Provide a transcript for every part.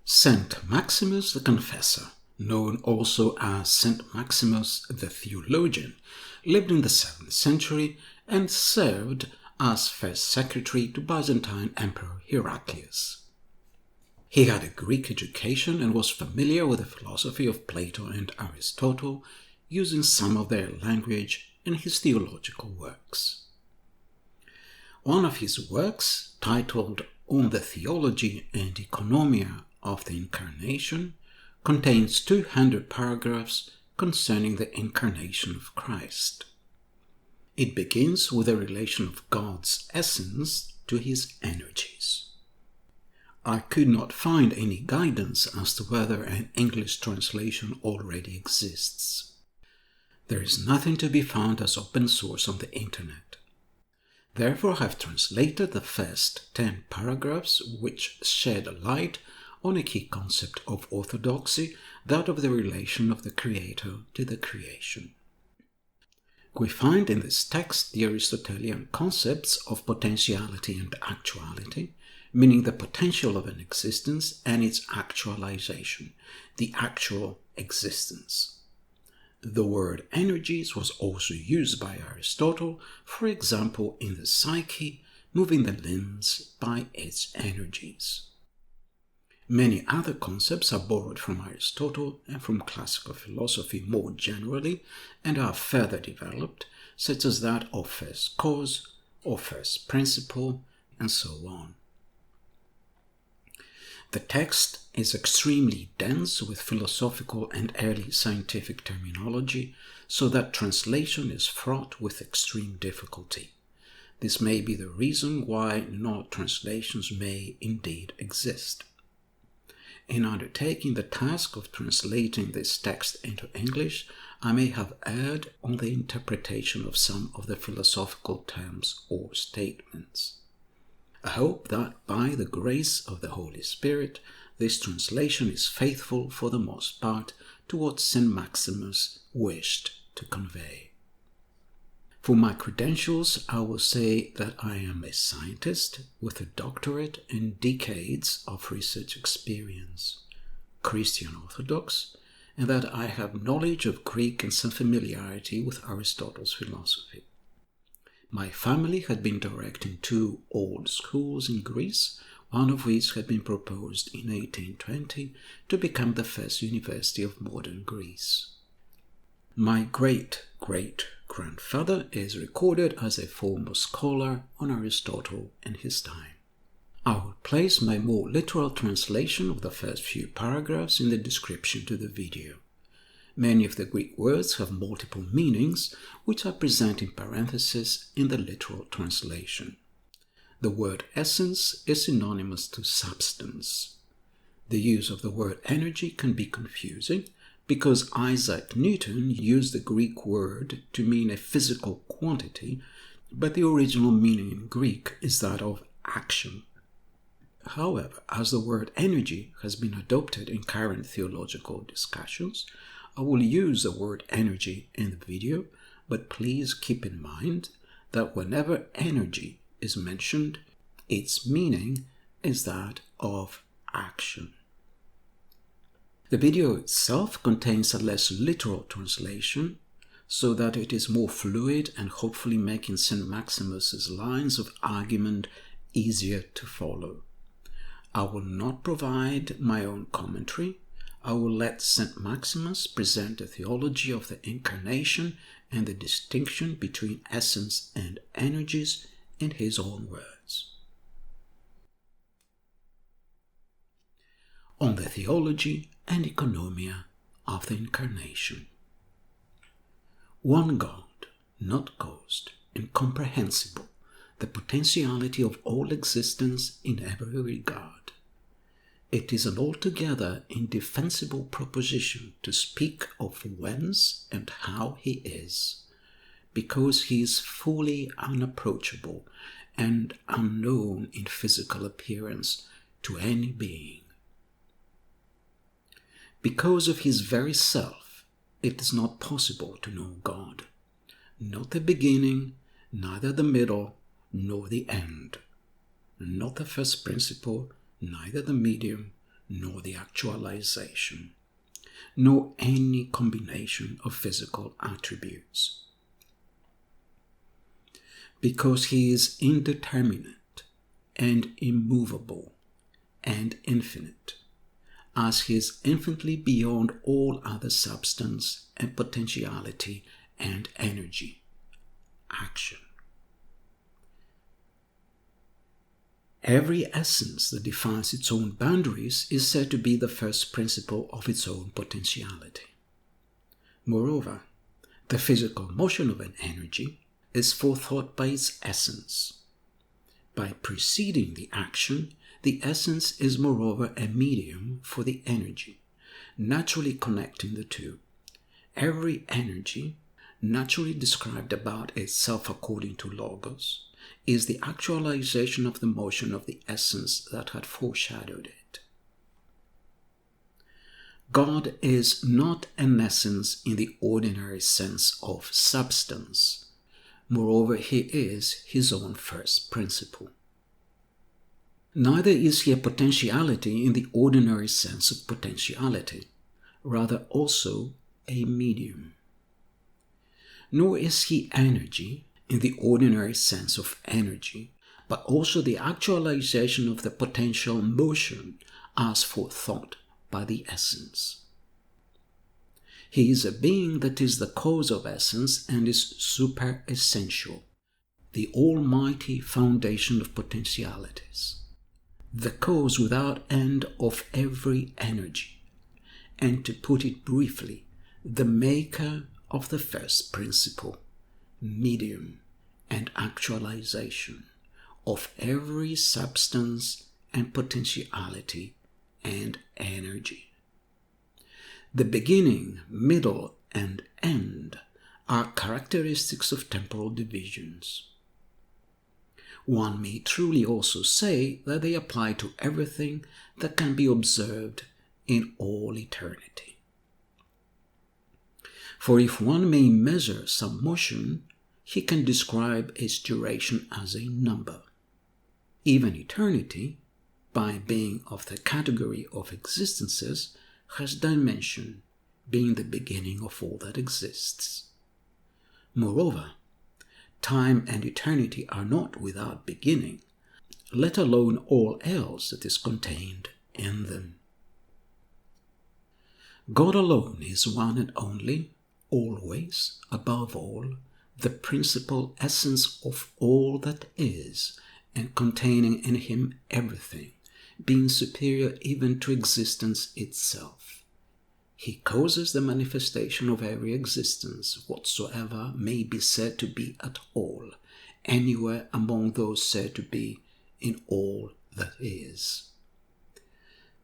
St Maximus the Confessor, known also as St Maximus the Theologian, lived in the 7th century and served as first secretary to Byzantine Emperor Heraclius. He had a Greek education and was familiar with the philosophy of Plato and Aristotle, using some of their language in his theological works. One of his works, titled On the Theology and Economia of the Incarnation, contains 200 paragraphs concerning the Incarnation of Christ. It begins with the relation of God's essence to his energies. I could not find any guidance as to whether an English translation already exists. There is nothing to be found as open source on the internet. Therefore, I have translated the first 10 paragraphs which shed light on a key concept of orthodoxy, that of the relation of the Creator to the creation. We find in this text the Aristotelian concepts of potentiality and actuality, meaning the potential of an existence and its actualization, the actual existence. The word energies was also used by Aristotle, for example in the Psyche, moving the limbs by its energies. Many other concepts are borrowed from Aristotle and from classical philosophy more generally and are further developed, such as that of first cause or first principle, and so on. The text is extremely dense with philosophical and early scientific terminology, so that translation is fraught with extreme difficulty. This may be the reason why no translations may indeed exist. In undertaking the task of translating this text into English, I may have erred on the interpretation of some of the philosophical terms or statements. I hope that by the grace of the Holy Spirit, this translation is faithful for the most part to what St. Maximus wished to convey. For my credentials, I will say that I am a scientist with a doctorate and decades of research experience, Christian Orthodox, and that I have knowledge of Greek and some familiarity with Aristotle's philosophy. My family had been directing 2 old schools in Greece, one of which had been proposed in 1820 to become the first university of modern Greece. My great-great-grandfather is recorded as a foremost scholar on Aristotle and his time. I will place my more literal translation of the first few paragraphs in the description to the video. Many of the Greek words have multiple meanings, which I present in parentheses in the literal translation. The word essence is synonymous to substance. The use of the word energy can be confusing, because Isaac Newton used the Greek word to mean a physical quantity, but the original meaning in Greek is that of action. However, as the word energy has been adopted in current theological discussions, I will use the word energy in the video, but please keep in mind that whenever energy is mentioned, its meaning is that of action. The video itself contains a less literal translation, so that it is more fluid and hopefully making St. Maximus's lines of argument easier to follow. I will not provide my own commentary. I will let St. Maximus present the theology of the Incarnation and the distinction between essence and energies in his own words. On the theology and economia of the Incarnation. One God, not caused, incomprehensible, the potentiality of all existence in every regard. It is an altogether indefensible proposition to speak of whence and how he is, because he is fully unapproachable and unknown in physical appearance to any being. Because of his very self, it is not possible to know God, not the beginning, neither the middle, nor the end, not the first principle, neither the medium, nor the actualization, nor any combination of physical attributes. Because he is indeterminate and immovable and infinite, as he is infinitely beyond all other substance and potentiality and energy, action. Every essence that defines its own boundaries is said to be the first principle of its own potentiality. Moreover, the physical motion of an energy is forethought by its essence. By preceding the action, the essence is moreover a medium for the energy, naturally connecting the two. Every energy, naturally described about itself according to Logos, is the actualization of the motion of the essence that had foreshadowed it. God is not an essence in the ordinary sense of substance. Moreover, he is his own first principle. Neither is he a potentiality in the ordinary sense of potentiality, rather also a medium. Nor is he energy in the ordinary sense of energy, but also the actualization of the potential motion as forethought by the essence. He is a being that is the cause of essence and is super-essential, the almighty foundation of potentialities, the cause without end of every energy, and to put it briefly, the maker of the first principle, medium, and actualization of every substance and potentiality and energy. The beginning, middle, and end are characteristics of temporal divisions. One may truly also say that they apply to everything that can be observed in all eternity. For if one may measure some motion, he can describe its duration as a number. Even eternity, by being of the category of existences, has dimension, being the beginning of all that exists. Moreover, time and eternity are not without beginning, let alone all else that is contained in them. God alone is one and only, always, above all, the principal essence of all that is, and containing in him everything, being superior even to existence itself. He causes the manifestation of every existence, whatsoever may be said to be at all, anywhere among those said to be in all that is.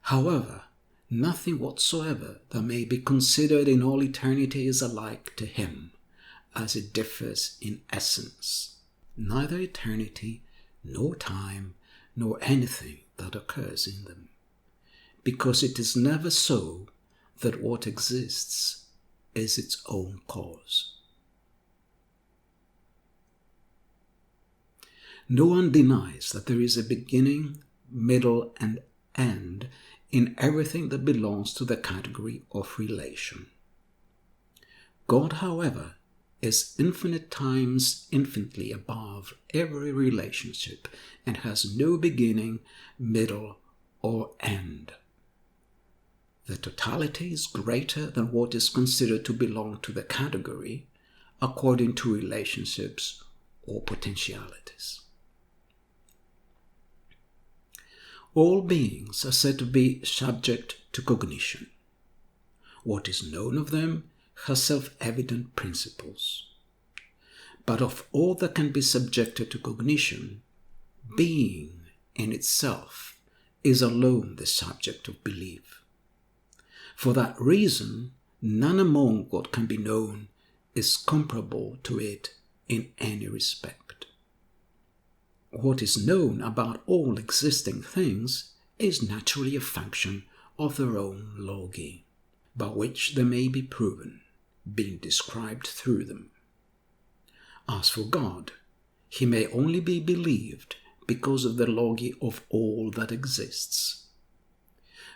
However, nothing whatsoever that may be considered in all eternity is alike to him, as it differs in essence. Neither eternity, nor time, nor anything that occurs in them, because it is never so that what exists is its own cause. No one denies that there is a beginning, middle, and end in everything that belongs to the category of relation. God, however, is infinite times infinitely above every relationship and has no beginning, middle, or end. The totality is greater than what is considered to belong to the category according to relationships or potentialities. All beings are said to be subject to cognition. What is known of them has self-evident principles. But of all that can be subjected to cognition, being in itself is alone the subject of belief. For that reason, none among what can be known is comparable to it in any respect. What is known about all existing things is naturally a function of their own logi, by which they may be proven, being described through them. As for God, he may only be believed because of the logi of all that exists.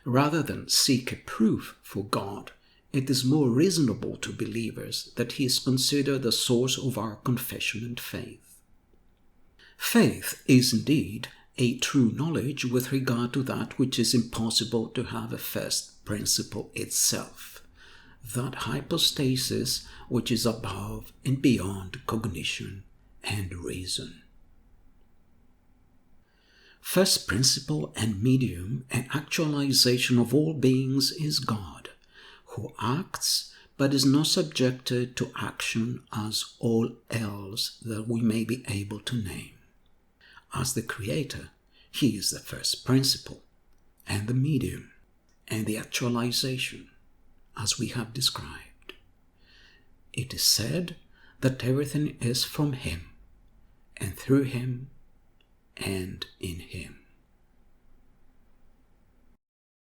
Rather than seek a proof for God, it is more reasonable to believers that he is considered the source of our confession and faith. Faith is indeed a true knowledge with regard to that which is impossible to have a first principle itself, that hypostasis which is above and beyond cognition and reason. First principle and medium and actualization of all beings is God, who acts but is not subjected to action as all else that we may be able to name. As the Creator, he is the first principle, and the medium, and the actualization, as we have described. It is said that everything is from him, and through him, and in him.